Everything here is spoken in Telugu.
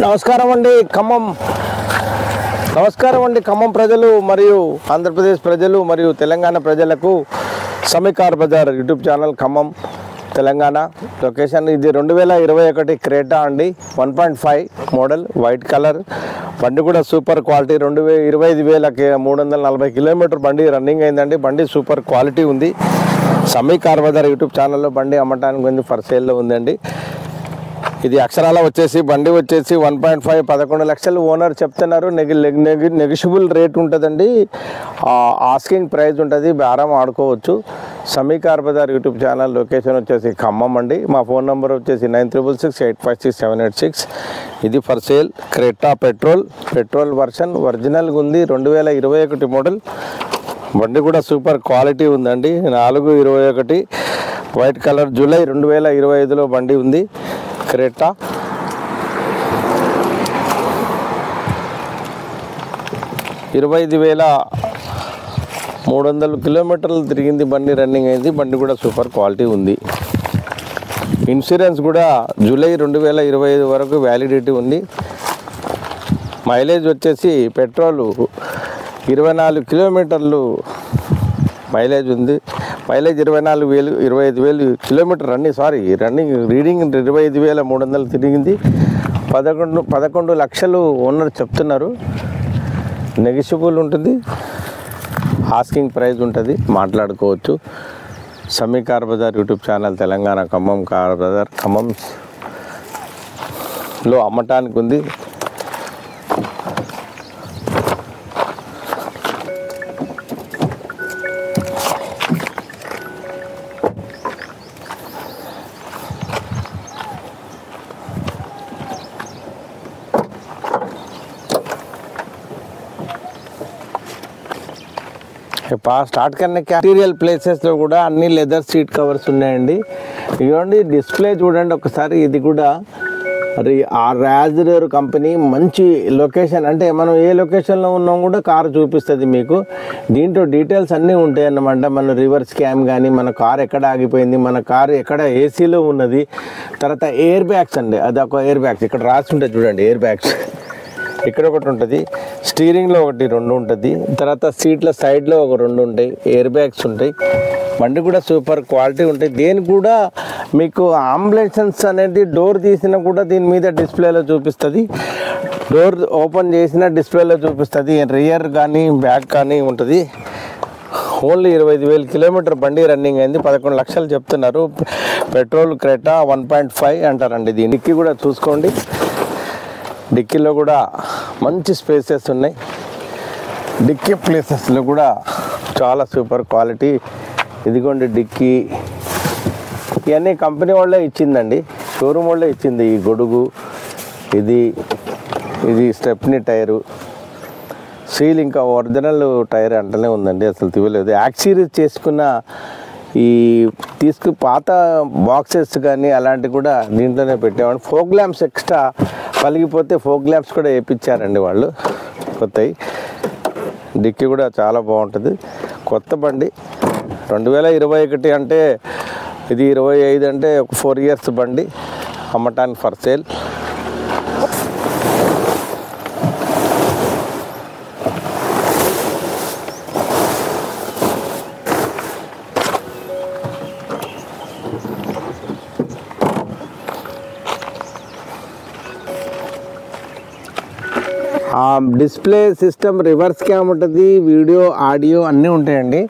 నమస్కారం అండి ఖమ్మం ప్రజలు మరియు ఆంధ్రప్రదేశ్ ప్రజలు మరియు తెలంగాణ ప్రజలకు సమీకార్ Bazar YouTube channel Khammam Telangana location ఇది 2021 క్రేటా అండి 1.5 మోడల్ వైట్ కలర్ బండి కూడా సూపర్ క్వాలిటీ 25,340 కిలోమీటర్ బండి రన్నింగ్ అయిందండి. బండి సూపర్ క్వాలిటీ ఉంది. సమీకార్ బజార్ యూట్యూబ్ ఛానల్లో బండి అమ్మటానికి ఉంది, ఫర్ సేల్లో ఉందండి. ఇది అక్షరాల వచ్చేసి బండి వచ్చేసి 1.5 11 లక్షలు ఓనర్ చెప్తున్నారు. నెగిషియబుల్ రేట్ ఉంటుందండి. ఆస్కింగ్ ప్రైస్ ఉంటుంది, బేరం ఆడుకోవచ్చు. Sammi car Bazar YouTube channel location వచ్చేసి ఖమ్మం అండి. మా ఫోన్ నెంబర్ వచ్చేసి 9668566786. ఇది for sale Creta petrol version ఒరిజినల్గా ఉంది. 2021 మోడల్ బండి కూడా సూపర్ క్వాలిటీ ఉందండి. 4/21 వైట్ కలర్ జూలై 2025లో బండి ఉంది. క్రెటా 25,300 కిలోమీటర్లు తిరిగింది బండి, రన్నింగ్ అయింది. బండి కూడా సూపర్ క్వాలిటీ ఉంది. ఇన్సూరెన్స్ కూడా జూలై 2025 వరకు వ్యాలిడిటీ ఉంది. మైలేజ్ వచ్చేసి పెట్రోల్ 24 కిలోమీటర్లు మైలేజ్ ఉంది. మైలేజ్ 25,000 కిలోమీటర్ రన్నింగ్ రీడింగ్ 25,300 తిరిగింది. 11 లక్షలు ఓనర్ చెప్తున్నారు. నెగిషియబుల్ ఉంటుంది, ఆస్కింగ్ ప్రైస్ ఉంటుంది, మాట్లాడుకోవచ్చు. సమీకార్ Bazar YouTube channel Telangana Khammam car Bazar ఖమ్మంలో అమ్మటానికి ఉంది. స్టార్ట్ కన్నా క్యాటీరియల్ ప్లేసెస్లో కూడా అన్ని లెదర్ సీట్ కవర్స్ ఉన్నాయండి. ఇదిగోండి డిస్ప్లే చూడండి ఒకసారి. ఇది కూడా రాజర్ కంపెనీ మంచి లొకేషన్, అంటే మనం ఏ లొకేషన్లో ఉన్నాం కూడా కారు చూపిస్తుంది మీకు. దీంట్లో డీటెయిల్స్ అన్నీ ఉంటాయి అన్నమాట. మన రివర్స్ క్యామ్ కానీ, మన కారు ఎక్కడ ఆగిపోయింది, మన కారు ఎక్కడ ఏసీలో ఉన్నది, తర్వాత ఎయిర్ బ్యాగ్స్ అండి. అది ఒక ఎయిర్ బ్యాగ్స్ ఇక్కడ రాసి ఉంటుంది చూడండి. ఎయిర్ బ్యాగ్స్ ఇక్కడ ఒకటి ఉంటుంది, స్టీరింగ్లో 2 ఉంటుంది, తర్వాత సీట్ల సైడ్లో 2 ఉంటాయి, ఎయిర్ బ్యాగ్స్ ఉంటాయి. బండి కూడా సూపర్ క్వాలిటీ ఉంటాయి. దేని కూడా మీకు అంబులెన్స్ అనేది డోర్ తీసినా కూడా దీని మీద డిస్ప్లేలో చూపిస్తుంది. డోర్ ఓపెన్ చేసిన డిస్ప్లేలో చూపిస్తుంది. రియర్ కానీ బ్యాక్ కానీ ఉంటుంది. ఓన్లీ 25,000 కిలోమీటర్ బండి రన్నింగ్ అయింది. 11 లక్షలు చెప్తున్నారు. పెట్రోల్ క్రెటా 1.5 అంటారండి. దీనికి కూడా చూసుకోండి. డిక్కీలో కూడా మంచి స్పేసెస్ ఉన్నాయి. డిక్కీ ప్లేసెస్లో కూడా చాలా సూపర్ క్వాలిటీ. ఇదిగోండి డిక్కీ, ఇవన్నీ కంపెనీ వాళ్ళే ఇచ్చిందండి, షోరూమ్ వాళ్ళే ఇచ్చింది. ఈ గొడుగు, ఇది స్టెప్నీ టైరు, సీల్ ఇంకా ఒరిజినల్ టైర్ అంటనే ఉందండి, అసలు తివ్వలేదు. యాక్సిరీస్ చేసుకున్న పాత బాక్సెస్ కానీ అలాంటివి కూడా దీంట్లోనే పెట్టామండి. ఫోక్ ల్యాంప్స్ ఎక్స్ట్రా పలిగిపోతే ఫోక్ ల్యాంప్స్ కూడా వేయించారండి వాళ్ళు కొత్తవి. డిక్కీ కూడా చాలా బాగుంటుంది. కొత్త బండి 2021 అంటే ఇది 25 అంటే ఒక 4 ఇయర్స్ బండి అమ్మటానికి for sale. Display system reverse cam ఉంటుంది, వీడియో ఆడియో అన్నీ ఉంటాయండి.